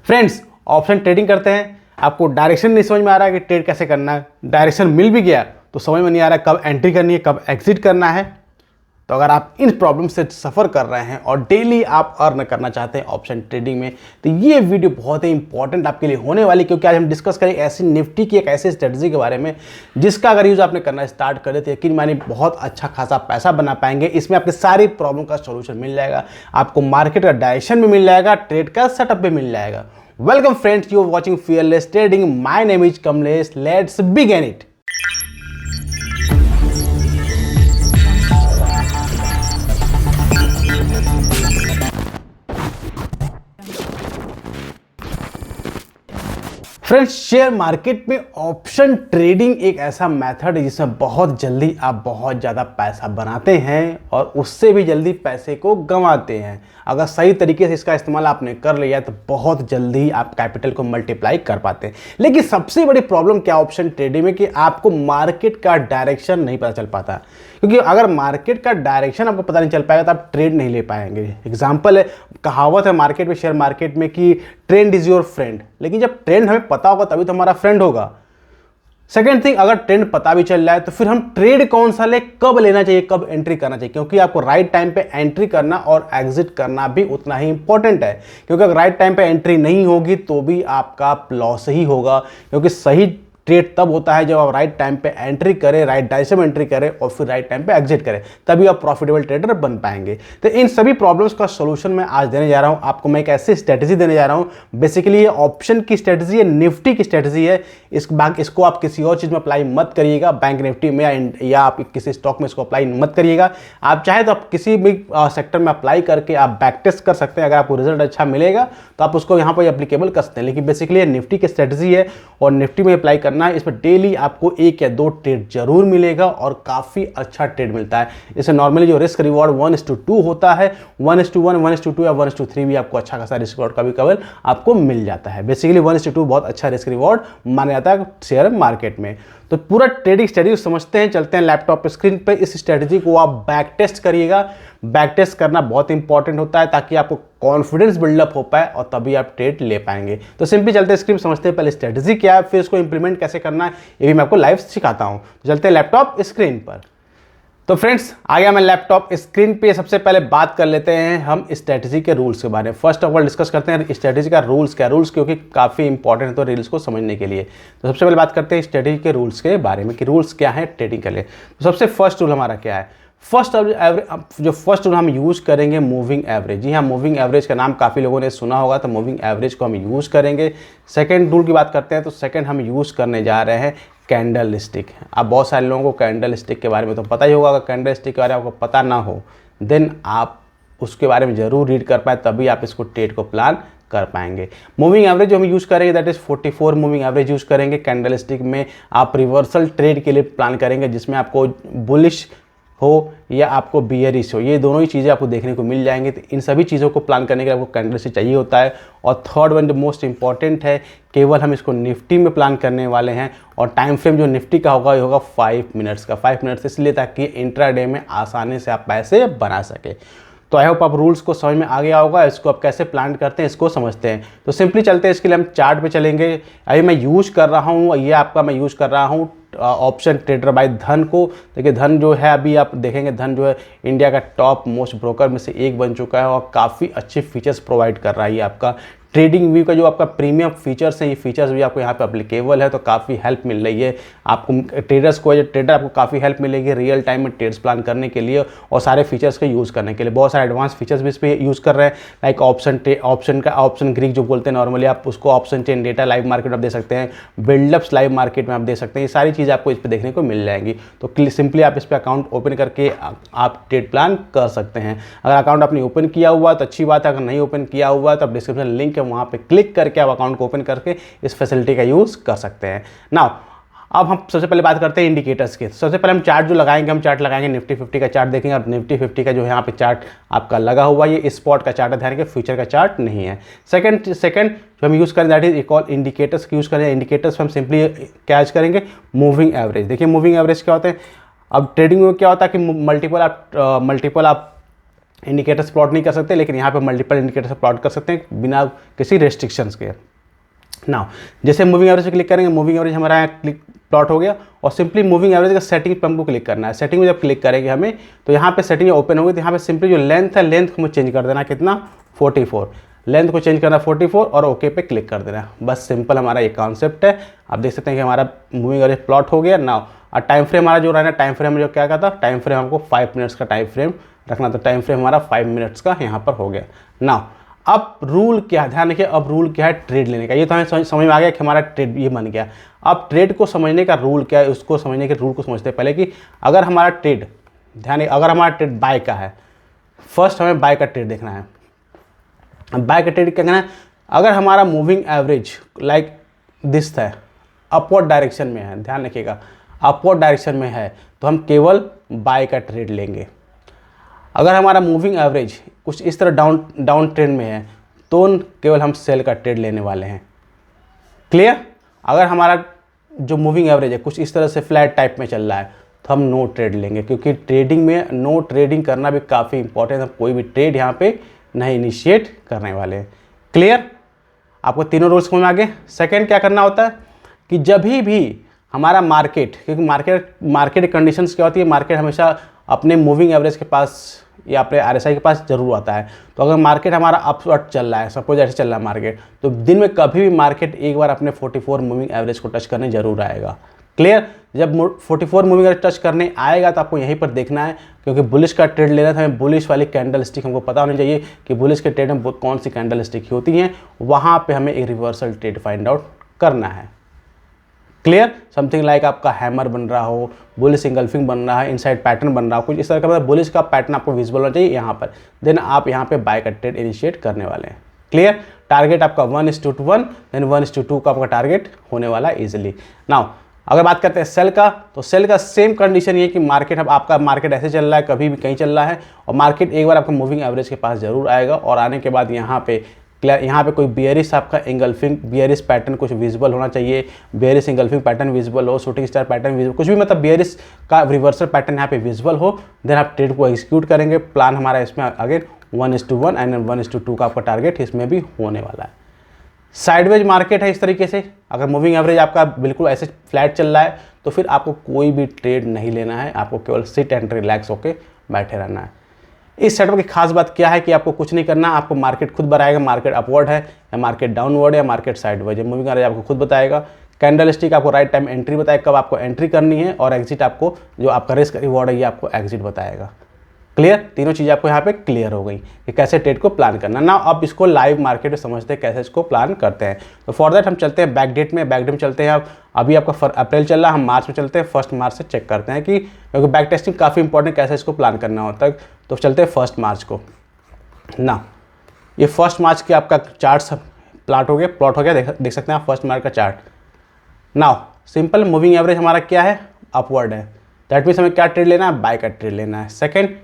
Friends, option trading करते हैं, आपको डायरेक्शन नहीं समझ में आ रहा है कि ट्रेड कैसे करना है, डायरेक्शन मिल भी गया तो समझ में नहीं आ रहा है कब एंट्री करनी है, कब एग्जिट करना है। तो अगर आप इन प्रॉब्लम से सफ़र कर रहे हैं और डेली आप अर्न करना चाहते हैं ऑप्शन ट्रेडिंग में, तो ये वीडियो बहुत ही इंपॉर्टेंट आपके लिए होने वाली, क्योंकि आज हम डिस्कस करें ऐसी निफ्टी की एक ऐसी स्ट्रेटजी के बारे में जिसका अगर यूज़ आपने करना स्टार्ट कर दे तो यकीन मानिए बहुत अच्छा खासा पैसा बना पाएंगे। इसमें आपके सारी प्रॉब्लम का सोल्यूशन मिल जाएगा, आपको मार्केट का डायरेक्शन भी मिल जाएगा, ट्रेड का सेटअप भी मिल जाएगा। Welcome friends, you are watching fearless trading. My name is Kamlesh, let's begin it. Friends, share market में ऑप्शन ट्रेडिंग एक ऐसा मेथड है जिसमें बहुत जल्दी आप बहुत ज़्यादा पैसा बनाते हैं और उससे भी जल्दी पैसे को गंवाते हैं। अगर सही तरीके से इसका इस्तेमाल आपने कर लिया तो बहुत जल्दी आप कैपिटल को मल्टीप्लाई कर पाते हैं। लेकिन सबसे बड़ी प्रॉब्लम क्या ऑप्शन ट्रेडिंग में कि आपको मार्केट का डायरेक्शन नहीं पता चल पाता, क्योंकि अगर मार्केट का डायरेक्शन आपको पता नहीं चल पाएगा तो आप ट्रेड नहीं ले पाएंगे। एग्जाम्पल है, कहावत है मार्केट में, शेयर मार्केट में कि ट्रेंड इज योर फ्रेंड, लेकिन जब ट्रेंड हमें पता होगा तभी तो हमारा फ्रेंड होगा। सेकेंड थिंग, अगर ट्रेंड पता भी चल रहा है तो फिर हम ट्रेड कौन सा ले, कब लेना चाहिए, कब एंट्री करना चाहिए, क्योंकि आपको राइट टाइम पे एंट्री करना और एग्जिट करना भी उतना ही इंपॉर्टेंट है। क्योंकि अगर राइट टाइम पे एंट्री नहीं होगी तो भी आपका लॉस ही होगा, क्योंकि सही ट्रेड तब होता है जब आप राइट टाइम पे एंट्री करें, राइट डायरेक्शन में एंट्री करें और फिर राइट टाइम पे एग्जिट करें, तभी आप प्रॉफिटेबल ट्रेडर बन पाएंगे। तो इन सभी प्रॉब्लम्स का सॉल्यूशन मैं आज देने जा रहा हूं आपको। मैं एक ऐसी स्ट्रेटजी देने जा रहा हूं, बेसिकली ये ऑप्शन की स्ट्रेटजी है, निफ्टी की स्ट्रेटजी है। इसको आप किसी और चीज़ में अप्लाई मत करिएगा, बैंक निफ्टी में या आप किसी स्टॉक में इसको अप्लाई मत करिएगा। आप चाहे तो आप किसी भी सेक्टर में अप्लाई करके आप बैक टेस्ट कर सकते हैं। अगर आपको रिजल्ट अच्छा मिलेगा तो आप उसको यहाँ पर एप्लीकेबल कर सकते हैं। लेकिन बेसिकली ये निफ्टी की स्ट्रेटजी है और निफ्टी में अप्लाई करना है। इसमें डेली आपको 1 या 2 ट्रेड जरूर मिलेगा और काफी अच्छा ट्रेड मिलता है। इसे नॉर्मली जो रिस्क रिवॉर्ड 1:2 होता है, 1:1, 1:2 या 1:3 भी आपको अच्छा खासा रिस्क रिवॉर्ड कभी कभी आपको मिल जाता है। बेसिकली 1:2 बहुत अच्छा रिस्क रिवॉर्ड माना जाता है शेयर मार्केट में। तो पूरा ट्रेडिंग स्ट्रेटजी समझते हैं, चलते हैं लैपटॉप स्क्रीन पे। इस स्ट्रेटजी को आप बैक टेस्ट करिएगा। बैक टेस्ट करना बहुत इंपॉर्टेंट होता है ताकि आपको कॉन्फिडेंस बिल्डअप हो पाए और तभी आप ट्रेड ले पाएंगे। तो सिंपली चलते हैं स्क्रीन, समझते हैं पहले स्ट्रेटजी क्या है, फिर इसको इंप्लीमेंट कैसे करना है ये भी मैं आपको लाइव सिखाता हूं। तो चलते हैं लैपटॉप स्क्रीन पर। तो फ्रेंड्स, आ गया मैं लैपटॉप स्क्रीन पे। सबसे पहले बात कर लेते हैं हम स्ट्रेटजी के रूल्स के बारे में। फर्स्ट ऑफ ऑल डिस्कस करते हैं स्ट्रेटजी का रूल्स क्या, रूल्स क्योंकि काफ़ी इंपॉर्टेंट है तो रूल्स को समझने के लिए। तो सबसे पहले बात करते हैं स्ट्रेटजी के रूल्स के बारे में कि रूल्स क्या है ट्रेडिंग के लिए। तो सबसे फर्स्ट रूल हमारा क्या है, जो फर्स्ट रूल हम यूज़ करेंगे मूविंग एवरेज। जी हाँ, मूविंग एवरेज का नाम काफ़ी लोगों ने सुना होगा, तो मूविंग एवरेज को हम यूज़ करेंगे। सेकंड रूल की बात करते हैं तो सेकंड हम यूज़ करने जा रहे हैं कैंडल स्टिक। अब बहुत सारे लोगों को कैंडल स्टिक के बारे में तो पता ही होगा। अगर कैंडल स्टिक के बारे में आपको पता ना हो देन आप उसके बारे में ज़रूर रीड कर पाए, तभी आप इसको ट्रेड को प्लान कर पाएंगे। मूविंग एवरेज जो हम यूज़ करेंगे that is 44 moving average use करेंगे। कैंडल स्टिक में आप रिवर्सल ट्रेड के लिए प्लान करेंगे जिसमें आपको बुलिश हो या आपको बियरिश हो, ये दोनों ही चीज़ें आपको देखने को मिल जाएंगी। तो इन सभी चीज़ों को प्लान करने के लिए आपको कैंडल स्टिक चाहिए होता है। और थर्ड वन जो मोस्ट इंपॉर्टेंट है, केवल हम इसको निफ्टी में प्लान करने वाले हैं और टाइम फ्रेम जो निफ्टी का होगा ये होगा 5 मिनट्स का। 5 मिनट्स इसलिए ताकि इंट्राडे में आसानी से आप पैसे बना सके। तो आई होप आप रूल्स को समझ में आ गया होगा। इसको आप कैसे प्लान करते हैं इसको समझते हैं। तो सिंपली चलते हैं, इसके लिए हम चार्ट पे चलेंगे। अभी मैं यूज़ कर रहा हूँ, ये आपका मैं यूज़ कर रहा हूँ ऑप्शन ट्रेडर बाय धन को। देखिए धन जो है, अभी आप देखेंगे धन जो है इंडिया का टॉप मोस्ट ब्रोकर में से एक बन चुका है और काफ़ी अच्छे फीचर्स प्रोवाइड कर रहा है। ये आपका ट्रेडिंग व्यू का जो आपका प्रीमियम फीचर्स है, ये फीचर्स भी आपको यहाँ पे अप्लीकेबल है, तो काफ़ी हेल्प मिल रही है आपको ट्रेडर्स को। ट्रेडर आपको काफ़ी हेल्प मिलेगी रियल टाइम में ट्रेड्स प्लान करने के लिए और सारे फीचर्स को यूज़ करने के लिए। बहुत सारे एडवांस फीचर्स भी इस पर यूज़ कर रहे हैं, लाइक ऑप्शन ग्रीक जो बोलते हैं नॉर्मली, आप उसको option chain data live market में आप दे सकते हैं, बिल्डअप्स लाइव मार्केट में आप दे सकते हैं। ये सारी चीज़ आपको इस पर देखने को मिल जाएंगी। तो सिंपली आप इस पर अकाउंट ओपन करके आप ट्रेड प्लान कर सकते हैं। अगर अकाउंट आपने ओपन किया हुआ तो अच्छी बात है, अगर नहीं ओपन किया हुआ तो आप डिस्क्रिप्शन लिंक है वहाँ पर क्लिक करके आप अकाउंट को ओपन करके इस फैसिलिटी का यूज़ कर सकते हैं। नाउ अब हम सबसे पहले बात करते हैं इंडिकेटर्स की। सबसे पहले हम चार्ट जो लगाएंगे, हम चार्ट लगाएंगे निफ्टी 50 का चार्ट देखेंगे। और निफ्टी 50 का जो है यहाँ पे चार्ट आपका लगा हुआ है, ये स्पॉट का चार्ट है, ध्यान रखिए फ्यूचर का चार्ट नहीं है। सेकंड जो हम यूज़ करें दैट इज इक्वल इंडिकेटर्स की यूज़ करें। इंडिकेटर्स हम सिंपली क्या यूज़ करेंगे, मूविंग एवरेज। देखिए मूविंग एवरेज क्या होता है, अब ट्रेडिंग में क्या होता है कि मल्टीपल आप इंडिकेटर्स प्लॉट नहीं कर सकते, लेकिन यहाँ पे मल्टीपल इंडिकेटर्स प्लॉट कर सकते हैं बिना किसी रेस्ट्रिक्शंस के। नाउ जैसे मूविंग एवरेज पे क्लिक करेंगे, मूविंग एवरेज हमारा यहाँ क्लिक प्लॉट हो गया, और सिंपली मूविंग एवरेज का सेटिंग पे हमको क्लिक करना है। सेटिंग में जब क्लिक करेंगे हमें, तो यहाँ पे सेटिंग ओपन होगी, तो यहाँ पे सिंपली जो लेंथ है, लेंथ को चेंज कर देना, कितना 44, लेंथ को चेंज करना 44 और ओके पे क्लिक कर देना। बस सिंपल हमारा ये कॉन्सेप्ट है। आप देख सकते हैं कि हमारा मूविंग एवरेज प्लॉट हो गया। नाउ और टाइम फ्रेम हमारा जो रहना, टाइम फ्रेम जो क्या कहता, टाइम फ्रेम हमको 5 मिनट्स का टाइम फ्रेम रखना, तो टाइम फ्रेम हमारा 5 मिनट्स का यहाँ पर हो गया। नाउ अब रूल क्या, ध्यान रखिए, अब रूल क्या है ट्रेड लेने का। ये तो हमें समझ में आ गया कि हमारा ट्रेड ये बन गया। अब ट्रेड को समझने का रूल क्या है, उसको समझने के रूल को समझते हैं पहले कि अगर हमारा ट्रेड, ध्यान रखिए, अगर हमारा ट्रेड बाय का है, फर्स्ट हमें बाय का ट्रेड देखना है। बाय का ट्रेड क्या करना है, अगर हमारा मूविंग एवरेज लाइक दिस है, अपवर्ड डायरेक्शन में है, ध्यान रखिएगा अपवर्ड डायरेक्शन में है, तो हम केवल बाय का ट्रेड लेंगे। अगर हमारा मूविंग एवरेज कुछ इस तरह डाउन ट्रेंड में है, तो केवल हम सेल का ट्रेड लेने वाले हैं। क्लियर? अगर हमारा जो मूविंग एवरेज है कुछ इस तरह से फ्लैट टाइप में चल रहा है, तो हम नो ट्रेड लेंगे, क्योंकि ट्रेडिंग में नो ट्रेडिंग करना भी काफ़ी इंपॉर्टेंट है। कोई भी ट्रेड यहाँ पे नहीं इनिशिएट करने वाले हैं। क्लियर? आपको तीनों रूल्स समझ में आ गए। सेकेंड क्या करना होता है कि जब भी हमारा मार्केट, क्योंकि मार्केट कंडीशंस क्या होती है, मार्केट हमेशा अपने मूविंग एवरेज के पास या अपने RSI के पास जरूर आता है। तो अगर मार्केट हमारा अपवर्ड चल रहा है, सपोज ऐसे चल रहा है मार्केट, तो दिन में कभी भी मार्केट एक बार अपने 44 मूविंग एवरेज को टच करने जरूर आएगा। क्लियर? जब 44 मूविंग एवरेज टच करने आएगा तो आपको यहीं पर देखना है, क्योंकि बुलिश का ट्रेड लेना था, हमें बुलिश वाली कैंडल स्टिक हमको पता होनी चाहिए कि बुलिश के ट्रेड में कौन सी कैंडल स्टिक होती हैं, वहाँ पर हमें एक रिवर्सल ट्रेड फाइंड आउट करना है। क्लियर? समथिंग लाइक आपका हैमर बन रहा हो, बुलिश इंगल्फिंग बन रहा है, इनसाइड पैटर्न बन रहा हो, कुछ इस तरह का, मतलब बुलिश का पैटर्न आपको विजिबल होना चाहिए यहाँ पर, देन आप यहाँ पे बाय का ट्रेड इनिशिएट करने वाले हैं। क्लियर? टारगेट आपका 1:1, देन 1:2 का आपका टारगेट होने वाला है इजिली। नाउ अगर बात करते हैं सेल का, तो सेल का सेम कंडीशन ये कि मार्केट, अब आपका मार्केट ऐसे चल रहा है, कभी भी कहीं चल रहा है, और मार्केट एक बार आपका मूविंग एवरेज के पास जरूर आएगा, और आने के बाद यहाँ पे कोई बियरिश आपका इंगल्फिंग बियरिश पैटर्न कुछ विजिबल होना चाहिए, बियरिश इंगल्फिंग पैटर्न विजिबल हो, शूटिंग स्टार पैटर्न विजिबल, कुछ भी मतलब बियरिश का रिवर्सल पैटर्न यहाँ पे विजिबल हो, देन आप ट्रेड को एग्जीक्यूट करेंगे। प्लान हमारा इसमें अगेन 1:1 एंड 1:2 का आपका टारगेट इसमें भी होने वाला है। साइडवेज मार्केट है इस तरीके से, अगर मूविंग एवरेज आपका बिल्कुल ऐसे फ्लैट चल रहा है, तो फिर आपको कोई भी ट्रेड नहीं लेना है, आपको केवल सिट एंड रिलैक्स होकर बैठे रहना है। इस सेटअप की खास बात क्या है कि आपको कुछ नहीं करना, आपको मार्केट खुद बताएगा मार्केट अपवर्ड है या मार्केट डाउनवर्ड है या मार्केट साइडवेज है। मूविंग एवरेज आपको खुद बताएगा, कैंडल स्टिक आपको राइट टाइम एंट्री बताएगा, कब आपको एंट्री करनी है, और एग्जिट आपको जो आपका रिस्क रिवॉर्ड है ये आपको एग्जिट बताएगा। क्लियर? तीनों चीज़ें आपको यहाँ पे क्लियर हो गई कि कैसे ट्रेड को प्लान करना। ना अब इसको लाइव मार्केट में समझते हैं कैसे इसको प्लान करते हैं। तो फॉर दैट हम चलते हैं बैकडेट में चलते हैं। अब अभी आपका अप्रैल चल रहा है, हम मार्च में चलते हैं, 1 मार्च से चेक करते हैं कि, क्योंकि बैक टेस्टिंग काफ़ी इंपॉर्टेंट कैसे इसको प्लान करना होता है। तो चलते हैं 1 मार्च को। ना ये 1 मार्च के आपका चार्ट प्लॉट हो गया, देख सकते हैं आप 1 मार्च का chart. Now simple moving average हमारा क्या है, अपवर्ड है, दैट मीन्स हमें क्या ट्रेड लेना है, बाय का ट्रेड लेना है। सेकंड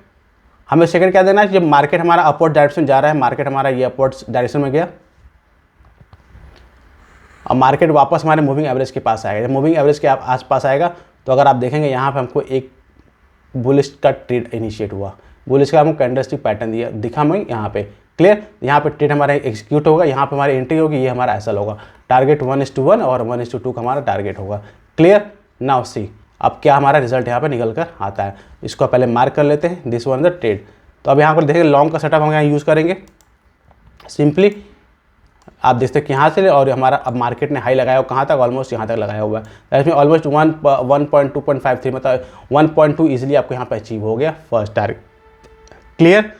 हमें क्या देना है, जब मार्केट हमारा अपवर्ड डायरेक्शन जा रहा है, मार्केट हमारा ये अपवर्ड डायरेक्शन में गया, अब मार्केट वापस हमारे मूविंग एवरेज के पास आएगा। जब मूविंग एवरेज के आसपास आएगा, तो अगर आप देखेंगे यहाँ पे हमको एक बुलिश का ट्रेड इनिशिएट हुआ, बुलिश का हमको कैंडलस्टिक पैटर्न दिखा हमें यहाँ पे। क्लियर? यहाँ पे ट्रेड हमारा एग्जीक्यूट होगा, यहाँ पे हमारी एंट्री होगी, ये हमारा ऐसा होगा, टारगेट 1:1 और 1:2 का हमारा टारगेट होगा। क्लियर? नाउ सी अब क्या हमारा रिजल्ट यहाँ पे निकल कर आता है, इसको पहले मार्क कर लेते हैं, दिस वन द ट्रेड। तो अब यहाँ पर देखेंगे लॉन्ग का सेटअप हम यहाँ यूज़ करेंगे। सिंपली आप देखते हैं कि यहाँ से, और हमारा अब मार्केट ने हाई लगाया हो कहाँ तक, ऑलमोस्ट यहाँ तक लगाया हुआ है, इसमें ऑलमोस्ट 1.2.53 मतलब 1.2 ईजिली आपको यहाँ पर अचीव हो गया फर्स्ट टारगेट। क्लियर?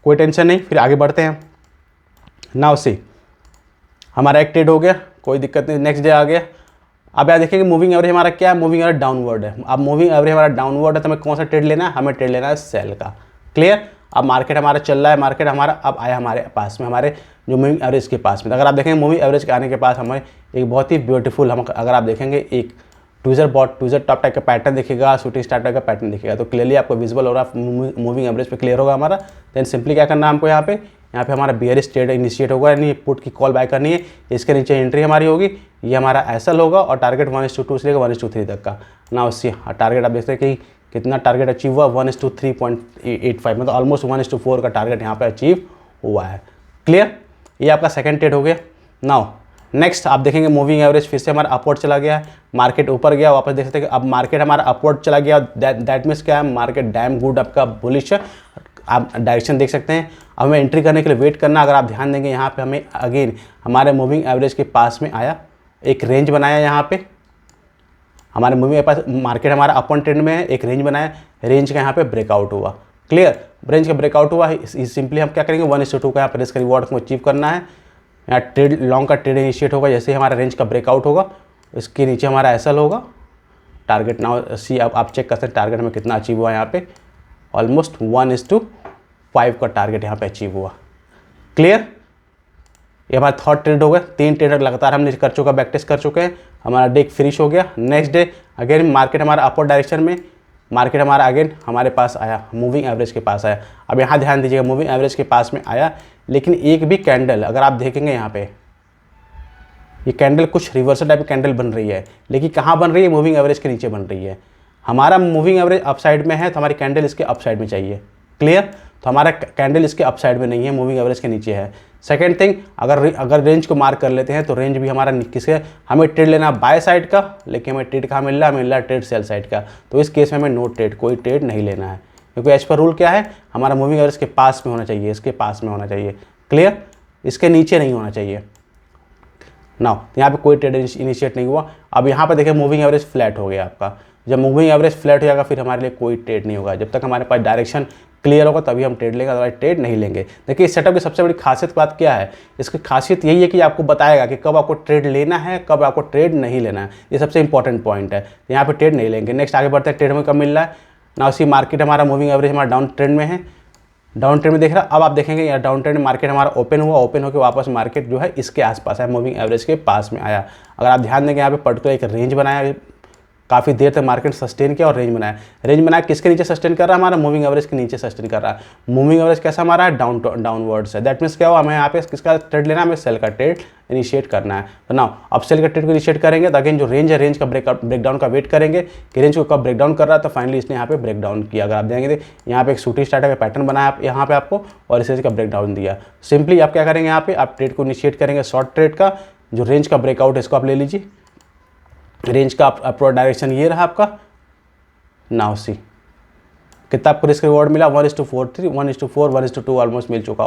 कोई टेंशन नहीं, फिर आगे बढ़ते हैं। नाउ सी हमारा एक ट्रेड हो गया, कोई दिक्कत नहीं, नेक्स्ट डे आ गया। अब यहाँ देखेंगे मूविंग एवरेज हमारा क्या है, मूविंग एवरेज डाउनवर्ड है। अब मूविंग एवरेज हमारा डाउनवर्ड है, तो हमें कौन सा ट्रेड लेना है, हमें ट्रेड लेना है सेल का। क्लियर? अब मार्केट हमारा चल रहा है, मार्केट हमारा अब आया हमारे पास में, हमारे जो मूविंग एवरेज के पास में। अगर आप देखेंगे मूविंग एवरेज के आने के पास हमें एक बहुत ही ब्यूटीफुल, हम अगर आप देखेंगे एक ट्विज़र टॉप टाइप का पैटर्न दिखेगा, शूटिंग स्टार टाइप का पैटर्न दिखेगा, तो क्लियरली आपको विजिबल हो रहा है, मूविंग एवरेज पे क्लियर होगा हमारा। देन सिंपली क्या करना है हमको, यहाँ पे हमारा बियरिश ट्रेड इनिशिएट होगा, यानी पुट की कॉल बाय करनी है, इसके नीचे एंट्री हमारी होगी, ये हमारा एसएल होगा, और टारगेट 1:2 से लेकर 1:3 तक का। ना उससे टारगेट आप देखते हैं कि कितना टारगेट अचीव हुआ, 1:3.85, मतलब ऑलमोस्ट 1:4 का टारगेट यहाँ पे अचीव हुआ है। क्लियर, ये आपका सेकंड ट्रेड हो गया। नाउ नेक्स्ट आप देखेंगे मूविंग एवरेज फिर से हमारा अपवर्ड चला गया है, मार्केट ऊपर गया, वापस देख सकते हैं कि अब मार्केट हमारा अपवर्ड चला गया। दैट मीन्स क्या है, मार्केट डैम गुड आपका बुलिश है, आप डायरेक्शन देख सकते हैं। अब हमें एंट्री करने के लिए वेट करना। अगर आप ध्यान देंगे यहाँ पे हमें अगेन हमारे मूविंग एवरेज के पास में आया, एक रेंज बनाया यहाँ पे, हमारे मूविंग के पास मार्केट हमारा अपन ट्रेंड में है, एक रेंज बनाया, रेंज का यहाँ पे ब्रेकआउट हुआ। क्लियर, रेंज का ब्रेकआउट हुआ है, सिंपली हम क्या करेंगे 1:2 का यहाँ पर रिस्क रिवॉर्ड को अचीव करना है। यहाँ ट्रेड लॉन्ग का ट्रेड इनिशिएट होगा जैसे ही हमारा रेंज का ब्रेकआउट होगा, इसके नीचे हमारा एसएल होगा। टारगेट नाउ सी, अब आप चेक कर सकते हैं टारगेट में कितना अचीव हुआ है, यहाँ पे ऑलमोस्ट 1:5 का टारगेट यहाँ पे अचीव हुआ। क्लियर, ये हमारा थर्ड ट्रेड हो गया, 3 ट्रेड लगातार हमने कर चुका, बैक टेस्ट कर चुके हैं, हमारा डे फिनिश हो गया। नेक्स्ट डे अगेन मार्केट हमारा अपर डायरेक्शन में, मार्केट हमारा अगेन हमारे पास आया, मूविंग एवरेज के पास आया। अब यहाँ ध्यान दीजिएगा, मूविंग एवरेज के पास में आया, लेकिन एक भी कैंडल अगर आप देखेंगे यहाँ पे, ये कैंडल कुछ रिवर्सल टाइप की कैंडल बन रही है, लेकिन कहाँ बन रही है, मूविंग एवरेज के नीचे बन रही है। हमारा मूविंग एवरेज अपसाइड में है तो हमारी कैंडल इसके अपसाइड में चाहिए। क्लियर, तो हमारा कैंडल इसके अपसाइड में नहीं है, मूविंग एवरेज के नीचे है। सेकंड थिंग, अगर रेंज को मार्क कर लेते हैं तो रेंज भी हमारा किसके, हमें ट्रेड लेना बाय साइड का, लेकिन हमें ट्रेड कहाँ मिल रहा है, मिल रहा है ट्रेड सेल साइड का। तो इस केस में हमें नो ट्रेड, कोई ट्रेड नहीं लेना है, क्योंकि एज पर रूल क्या है, हमारा मूविंग एवरेज के पास में होना चाहिए, इसके पास में होना चाहिए। क्लियर, इसके नीचे नहीं होना चाहिए। नाउ यहाँ पे कोई ट्रेड इनिशिएट नहीं हुआ। अब यहाँ पे देखिए मूविंग एवरेज फ्लैट हो गया आपका। जब मूविंग एवरेज फ्लैट हो जाएगा फिर हमारे लिए कोई ट्रेड नहीं होगा, जब तक हमारे पास डायरेक्शन क्लियर होगा तभी हम ट्रेड लेंगे, अदरवाइज ट्रेड नहीं लेंगे। देखिए इस सेटअप की सबसे बड़ी खासियत बात क्या है, इसकी खासियत यही है कि आपको बताएगा कि कब आपको ट्रेड लेना है, कब आपको ट्रेड नहीं लेना है। ये सबसे इंपॉर्टेंट पॉइंट है, यहाँ पे ट्रेड नहीं लेंगे। नेक्स्ट आगे बढ़ते हैं, ट्रेड में कब मिल रहा है ना, उसी मार्केट हमारा मूविंग एवरेज हमारा डाउन ट्रेंड में है, डाउन ट्रेंड में देख रहा है। अब आप देखेंगे यहाँ डाउन ट्रेंड मार्केट हमारा ओपन हुआ, ओपन होकर वापस मार्केट जो है इसके आसपास है, मूविंग एवरेज के पास में आया। अगर आप ध्यान देंगे यहाँ पे पर्टिकुलर एक रेंज बनाया, काफ़ी देर तक मार्केट सस्टेन किया और रेंज बनाया। रेंज बनाया किसके नीचे सस्टेन कर रहा है, हमारा मूविंग एवरेज के नीचे सस्टेन कर रहा है। मूविंग एवरेज कैसा हमारा है, डाउनवर्ड्स है। दैट मीन्स क्या हुआ, हमें यहाँ पे किसका ट्रेड लेना है, हमें सेल का ट्रेड इनिशिएट करना है। तो ना अब सेल का ट्रेड को इनिशिएट करेंगे तो अगेन जो रेंज है, रेंज का ब्रेकडाउन का वेट करेंगे कि रेंज को कब ब्रेकडाउन कर रहा है। तो फाइनली इसने यहाँ पे ब्रेकडाउन किया। अगर आप देखेंगे तो यहाँ पे एक शूटिंग स्टार का पैटर्न बनाया यहाँ पे आपको, और इस रेंज का ब्रेकडाउन दिया। सिंपली आप क्या करेंगे, यहाँ पे आप ट्रेड को इनिशिएट करेंगे शॉर्ट ट्रेड का। जो रेंज का ब्रेकआउट है इसको आप ले लीजिए, रेंज का अपवर्ड डायरेक्शन ये रहा आपका। नाउ सी कितना आपको रिस्क रिवॉर्ड मिला, 1:4, 1:4, 1:2 ऑलमोस्ट मिल चुका,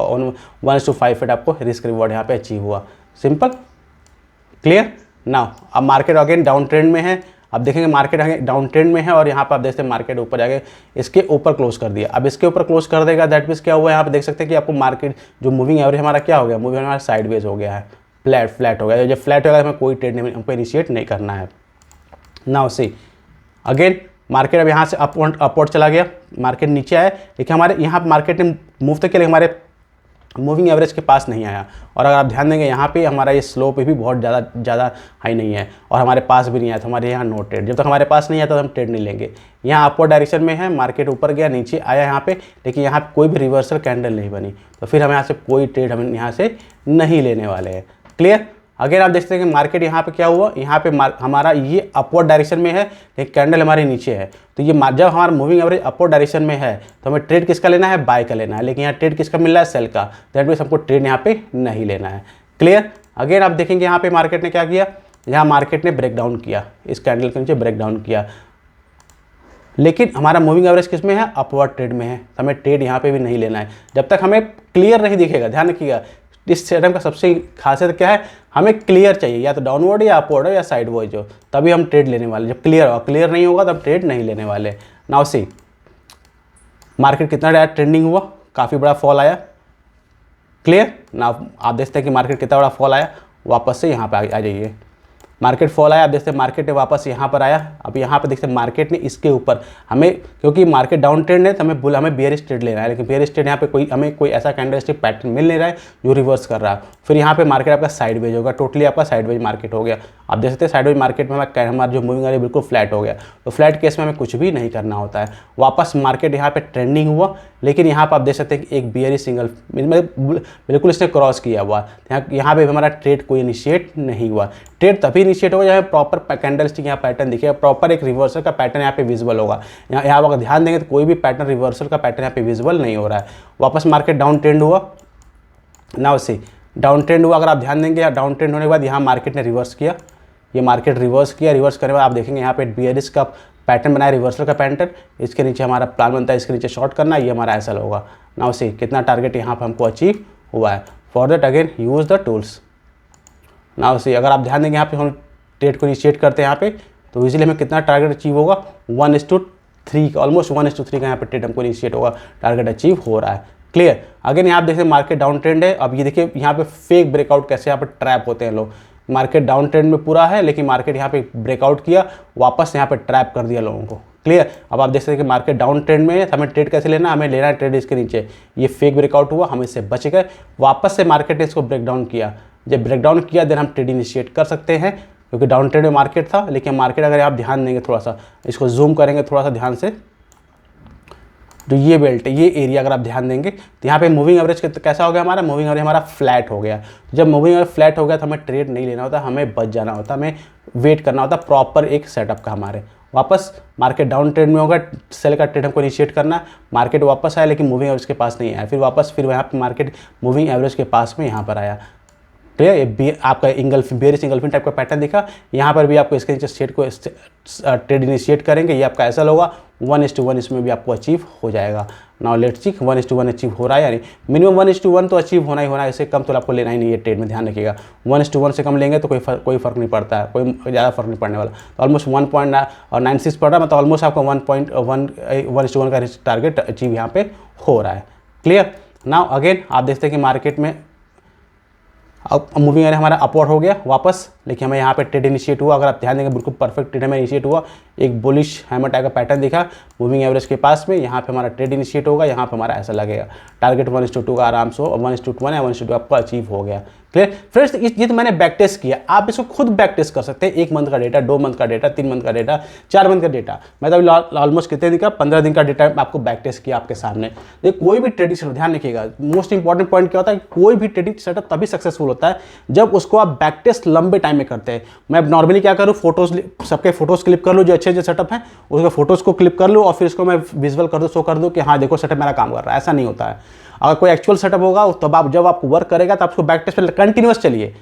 1:5 आपको रिस्क रिवॉर्ड यहाँ पे अचीव हुआ। Simple, clear. नाउ अब मार्केट अगेन डाउन ट्रेंड में है। अब देखेंगे मार्केट अगेन डाउन ट्रेंड में है और यहाँ पर आप देखते हैं मार्केट ऊपर जाके इसके ऊपर क्लोज कर दिया। अब इसके ऊपर क्लोज कर देगा, दैट मीन्स क्या हुआ, यहाँ पे देख सकते हैं कि आपको मार्केट जो मूविंग एवरेज हमारा क्या हो गया, मूविंग हमारा साइडवेज हो गया है, फ्लैट हो गया। जब फ्लैट होगा हमें कोई ट्रेड नहीं, हमको इनिशिएट नहीं करना है। नाउ सी अगेन मार्केट अब यहाँ से अपवर्ड चला गया, मार्केट नीचे आया, लेकिन हमारे यहाँ पर मार्केट ने मूव तो किया लेकिन हमारे मूविंग एवरेज के पास नहीं आया। और अगर आप ध्यान देंगे यहाँ पे हमारा ये स्लोप भी बहुत ज़्यादा हाई नहीं है और हमारे पास भी नहीं आया, तो हमारे यहाँ नो ट्रेड। जब तक हमारे पास नहीं आता तो हम ट्रेड नहीं लेंगे। यहाँ अपवर्ड डायरेक्शन में है, मार्केट ऊपर गया, नीचे आया यहाँ पे, लेकिन यहाँ पे कोई भी रिवर्सल कैंडल नहीं बनी, तो फिर हम यहाँ से कोई ट्रेड हम यहाँ से नहीं लेने वाले हैं। क्लियर। अगेन आप देखते हैं कि मार्केट यहाँ पे क्या हुआ, यहाँ पे हमारा ये अपवर्ड डायरेक्शन में है लेकिन कैंडल हमारे नीचे है। तो ये जब हमारा मूविंग एवरेज अपवर्ड डायरेक्शन में है तो हमें ट्रेड किसका लेना है, बाय का लेना है, लेकिन यहाँ ट्रेड किसका मिल रहा है, सेल का। दैट मीन्स हमको ट्रेड यहाँ पे नहीं लेना है। क्लियर। अगेन आप देखेंगे यहाँ पे मार्केट ने क्या किया, यहाँ मार्केट ने ब्रेकडाउन किया, इस कैंडल के नीचे ब्रेकडाउन किया, लेकिन हमारा मूविंग एवरेज किस में है, अपवर्ड ट्रेड में है। तो हमें ट्रेड यहाँ पे भी नहीं लेना है जब तक हमें क्लियर नहीं दिखेगा। ध्यान रखिएगा, इस सेटअप का सबसे खासियत क्या है, हमें क्लियर चाहिए, या तो डाउनवर्ड या अपवर्ड या साइडवर्ड हो, तभी हम ट्रेड लेने वाले। जब क्लियर होगा, क्लियर नहीं होगा तब ट्रेड नहीं लेने वाले। नाउ सी मार्केट कितना बड़ा ट्रेंडिंग हुआ, काफ़ी बड़ा फॉल आया। क्लियर। नाउ आप देखते हैं कि मार्केट कितना बड़ा फॉल आया, वापस से यहाँ पे आ जाइए। मार्केट फॉल आया, आप देखते हैं मार्केट ने वापस यहाँ पर आया। अब यहाँ पे देखते हैं मार्केट ने इसके ऊपर हमें, क्योंकि मार्केट डाउन ट्रेंड है तो हमें बेयरिश ट्रेड लेना है, लेकिन बेयरिश ट्रेड यहाँ पे हमें कोई ऐसा कैंडलस्टिक पैटर्न मिल नहीं रहा है जो रिवर्स कर रहा है। फिर यहाँ पे मार्केट आपका साइडवेज होगा, टोटली आपका साइडवेज मार्केट हो गया। आप देख सकते हैं साइडवेज मार्केट में हमारा जो मूविंग एवरेज बिल्कुल फ्लैट हो गया। तो फ्लैट केस में हमें कुछ भी नहीं करना होता है। वापस मार्केट यहाँ पे ट्रेंडिंग हुआ, लेकिन यहाँ पर आप देख सकते हैं कि एक बियरी सिंगल बिल्कुल इसने क्रॉस किया हुआ, यहाँ पे हमारा ट्रेड कोई इनिशिएट नहीं हुआ। ट्रेड तभी इनिशिएट होगा जब प्रॉपर कैंडलस्टिक यहाँ पैटर्न दिखेगा, प्रॉपर एक रिवर्सल का पैटर्न यहाँ पे विजिबल होगा। यहाँ अगर ध्यान देंगे तो कोई भी पैटर्न रिवर्सल का पैटर्न यहाँ पे विजिबल नहीं हो रहा है। वापस मार्केट डाउन ट्रेंड हुआ, नाउ सी डाउन ट्रेंड हुआ। अगर आप ध्यान देंगे डाउन ट्रेंड होने के बाद यहाँ मार्केट ने रिवर्स किया, ये मार्केट रिवर्स किया, रिवर्स करने के बाद आप देखेंगे यहाँ पे बियरिश का पैटर्न बनाया, रिवर्सल का पैटर्न। इसके नीचे हमारा प्लान बनता है, इसके नीचे शॉर्ट करना, ये हमारा एसएल होगा। नाउ सी कितना टारगेट यहाँ पर हमको अचीव हुआ है। For that again use the tools. Now see अगर आप ध्यान देंगे यहाँ पे हम ट्रेड को इनिशिएट करते हैं यहाँ पे, तो इजीली हमें कितना टारगेट अचीव होगा 1:3 का, ऑलमोस्ट 1:3 का यहाँ पे ट्रेड हमको इनिशिएट होगा, टारगेट अचीव हो रहा है। क्लियर। अगेन यहाँ आप देखिए मार्केट डाउन ट्रेंड है। अब ये देखिए यहाँ पे फेक ब्रेकआउट कैसे यहाँ पे ट्रैप होते हैं लोग। मार्केट डाउन ट्रेंड में पूरा है, लेकिन मार्केट यहाँ पे ब्रेकआउट किया, वापस यहाँ पे ट्रैप कर दिया लोगों को। क्लियर। अब आप देख सकते हैं कि मार्केट डाउन ट्रेंड में है, हमें ट्रेड कैसे लेना, हमें लेना है ट्रेड इसके नीचे। ये फेक ब्रेकआउट हुआ, हम इससे बच गए, वापस से मार्केट ने इसको ब्रेकडाउन किया। जब ब्रेकडाउन किया देन हम ट्रेड इनिशिएट कर सकते हैं, क्योंकि डाउन ट्रेंड में मार्केट था। लेकिन मार्केट अगर आप ध्यान देंगे, थोड़ा सा इसको जूम करेंगे थोड़ा सा ध्यान से, तो ये बेल्ट, ये एरिया अगर आप ध्यान देंगे तो यहाँ पे मूविंग एवरेज कैसा हो गया हमारा, मूविंग एवरेज हमारा फ्लैट हो गया। जब मूविंग एवरेज फ्लैट हो गया तो हमें ट्रेड नहीं लेना होता, हमें बच जाना होता, हमें वेट करना होता प्रॉपर एक सेटअप का। हमारे वापस मार्केट डाउन ट्रेंड में होगा, सेल का ट्रेड हमको इनिशिएट करना, मार्केट वापस आया लेकिन मूविंग एवरेज के पास नहीं आया, फिर यहाँ पे मार्केट मूविंग एवरेज के पास में यहाँ पर आया। तो ये आपका बेयरिश इंगल्फिन टाइप का पैटर्न दिखा। यहाँ पर भी आपको इसके नीचे स्टेट को ट्रेड इनिशिएट करेंगे, ये आपका ऐसा होगा 1:1 इसमें भी आपको अचीव हो जाएगा। नाउ लेट्स सी 1:1 अचीव हो रहा है, यानी मिनिमम 1:1 तो अचीव होना ही होना है, इससे कम तो आपको लेना ही नहीं है ट्रेड में, ध्यान रखिएगा। 1:1 से कम लेंगे तो कोई फर्क नहीं पड़ता है, कोई ज़्यादा फर्क नहीं पड़ने वाला। तो ऑलमोस्ट 1.96 पड़ रहा है, मतलब ऑलमोस्ट आपका 1:1 का टारगेट अचीव यहाँ पे हो रहा है। क्लियर। नाउ अगेन आप देखते हैं कि मार्केट में अब मूविंग एवरेज हमारा अपवर्ड हो गया वापस, लेकिन हमें यहाँ पे ट्रेड इनिशिएट हुआ। अगर आप ध्यान देंगे बिल्कुल परफेक्ट ट्रेड हमें इनिशिएट हुआ, एक बुलिश हैमर टाइप का पैटर्न दिखा मूविंग एवरेज के पास में, यहाँ पे हमारा ट्रेड इनिशिएट होगा, यहाँ पे हमारा ऐसा लगेगा टारगेट 1:2 का आराम से 1:1 या 1:2 आपका अचीव हो गया। Clear friends. ये तो मैंने बैक टेस्ट किया, आप इसको खुद बैक टेस्ट कर सकते हैं। 1 मंथ का डेटा, 2 मंथ का डेटा, 3 मंथ का डेटा, 4 मंथ का डेटा। मैं तो ऑलमोस्ट कितने दिन का 15 दिन का डेटा आपको बैक टेस्ट किया आपके सामने। कोई भी ट्रेडिंग सेटअप, ध्यान रखिएगा, मोस्ट इंपॉर्टेंट पॉइंट क्या होता है, कोई भी ट्रेडिंग सेटअप तभी सक्सेसफुल होता है जब उसको आप बैक टेस्ट लंबे टाइम में करते हैं। मैं नॉर्मली क्या करूँ, फोटोज सबके फोटोज क्लिप कर लूँ, जो अच्छे सेटअप हैं उसके फोटोज को क्लिप कर लूँ और फिर इसको मैं विजुअल कर दूँ, शो कर दूँ कि हाँ देखो सेटअप मेरा काम कर रहा है। ऐसा नहीं होता है। अगर कोई एक्चुअल सेटअप होगा तब आप जब आपको वर्क करेगा तो आपको बैक टेस्ट पे कंटिन्यूअस चलिए,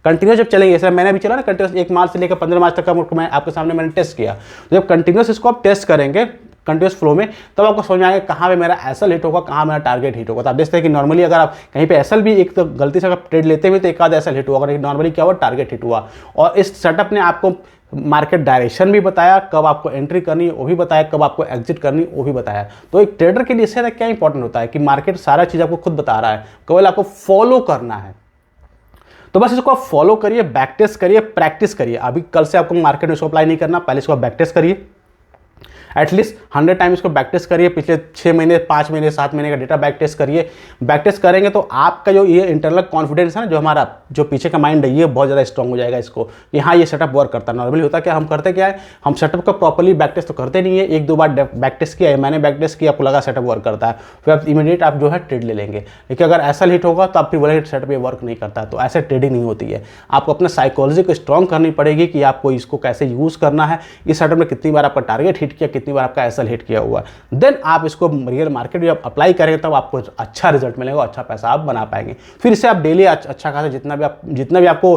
कंटिन्यूअस जब चलेंगे, जैसे मैंने भी चला ना कंटिन्यूअस 1 मार्च से लेकर 15 मार्च तक का मैं आपके सामने मैंने टेस्ट किया। जब कंटिन्यूअस इसको आप टेस्ट करेंगे कंटिन्यूअस फ्लो में, तब आपको समझ में आएगा कहाँ पे मेरा एसएल हिट होगा, कहाँ मेरा टारगेट हिट होगा। तो आप देखते हैं कि नॉर्मली अगर आप कहीं पे एसएल भी एक तो गलती से अगर ट्रेड लेते हुए तो एक आध एसएल हिट हुआ, नॉर्मली क्या हुआ, टारगेट हिट हुआ। और इस सेटअप ने आपको मार्केट डायरेक्शन भी बताया, कब आपको एंट्री करनी है वो भी बताया, कब आपको एग्जिट करनी है वो भी बताया। तो एक ट्रेडर के लिए इससे क्या इंपॉर्टेंट होता है कि मार्केट सारा चीज़ आपको खुद बता रहा है, केवल आपको फॉलो करना है। तो बस इसको आप फॉलो करिए, बैक टेस्ट करिए, प्रैक्टिस करिए। अभी कल से आपको मार्केट में इसको अप्लाई नहीं करना, पहले इसको बैक टेस्ट करिए, एटलीस्ट 100 टाइम इसको बैक टेस्ट करिए। पिछले 6 महीने, 5 महीने, 7 महीने का डेटा बैक टेस्ट करिए। बैक टेस्ट करेंगे तो आपका जो ये इंटरनल कॉन्फिडेंस है ना, जो हमारा जो पीछे का माइंड है, ये बहुत ज़्यादा स्ट्रॉन्ग हो जाएगा इसको कि हाँ ये सेटअप वर्क करता है। नॉर्मली होता क्या, हम करते क्या है, हम सेटअप का प्रॉपर्ली बैक टेस्ट तो करते नहीं है। 1-2 बार बैक टेस्ट किया है, मैंने बैक टेस्ट किया, आपको लगा सेटअप वर्क करता है, फिर आप इमीडिएट आप जो है ट्रेड ले लेंगे। लेकिन अगर ऐसा हिट होगा तो आप फिर बोलेंगे सेटअप ये वर्क नहीं करता, तो ऐसे ट्रेडिंग नहीं होती है। आपको अपना साइकोलॉजी को स्ट्रॉन्ग करनी पड़ेगी कि आपको इसको कैसे यूज़ करना है, इस सेटअप में कितनी बार आपका टारगेट हिट किया, कितनी बार आपका एसएल हिट किया हुआ, देन आप इसको रियल मार्केट में अप्लाई करेंगे तब आपको अच्छा रिजल्ट मिलेगा, अच्छा पैसा आप बना पाएंगे। फिर इससे आप डेली अच्छा खासा जितना भी आपको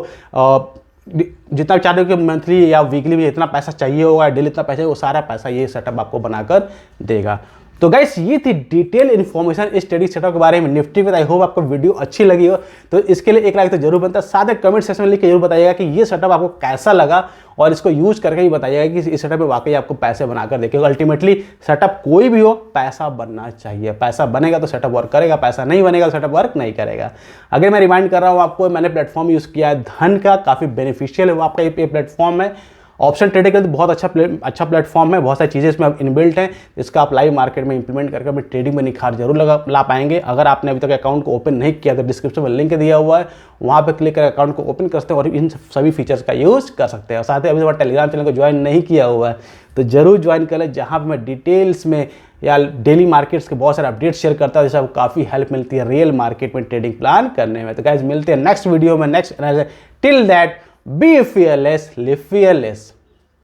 जितना भी चाहते हो कि मंथली या वीकली में इतना पैसा चाहिए होगा, डेली इतना पैसा, वो सारा पैसा ये सेटअप आपको बनाकर देगा। तो गाइस ये थी डिटेल इन्फॉर्मेशन इस ट्रेडिंग सेटअप के बारे में, निफ्टी में। आई होप आपको वीडियो अच्छी लगी हो, तो इसके लिए 1 लाइक तो जरूर बनता है। साथ ही कमेंट सेक्शन में लिख के जरूर बताइएगा कि ये सेटअप आपको कैसा लगा, और इसको यूज करके भी बताइएगा कि इस सेटअप में वाकई आपको पैसे बनाकर देखिएगा। अल्टीमेटली सेटअप कोई भी हो, पैसा बनना चाहिए। पैसा बनेगा तो सेटअप वर्क करेगा, पैसा नहीं बनेगा तो सेटअप वर्क नहीं करेगा। अगर मैं रिमाइंड कर रहा हूँ आपको, मैंने प्लेटफॉर्म यूज़ किया है धन का, काफ़ी बेनिफिशियल है वो आपका ये प्लेटफॉर्म है। ऑप्शन ट्रेडिंग के लिए बहुत अच्छा प्लेटफॉर्म है, बहुत सारी चीज़ें इसमें इनबिल्ट हैं, इसका आप लाइव मार्केट में इंप्लीमेंट करके अपनी ट्रेडिंग में निखार जरूर ला पाएंगे। अगर आपने अभी तक अकाउंट को ओपन नहीं किया तो डिस्क्रिप्शन में लिंक दिया हुआ है, वहाँ पर क्लिक कर अकाउंट को ओपन कर सकते हैं और इन सभी फीचर्स का यूज़ कर सकते हैं। और साथ ही अभी हमारे टेलीग्राम चैनल को ज्वाइन नहीं किया हुआ है तो जरूर ज्वाइन कर लें, जहाँ पर मैं डिटेल्स में या डेली मार्केट्स के बहुत सारे अपडेट्स शेयर करता है, जिससे आपको काफ़ी हेल्प मिलती है रियल मार्केट में ट्रेडिंग प्लान करने में। तो गाइस मिलते हैं नेक्स्ट वीडियो में, next analysis. Till that be fearless, live fearless.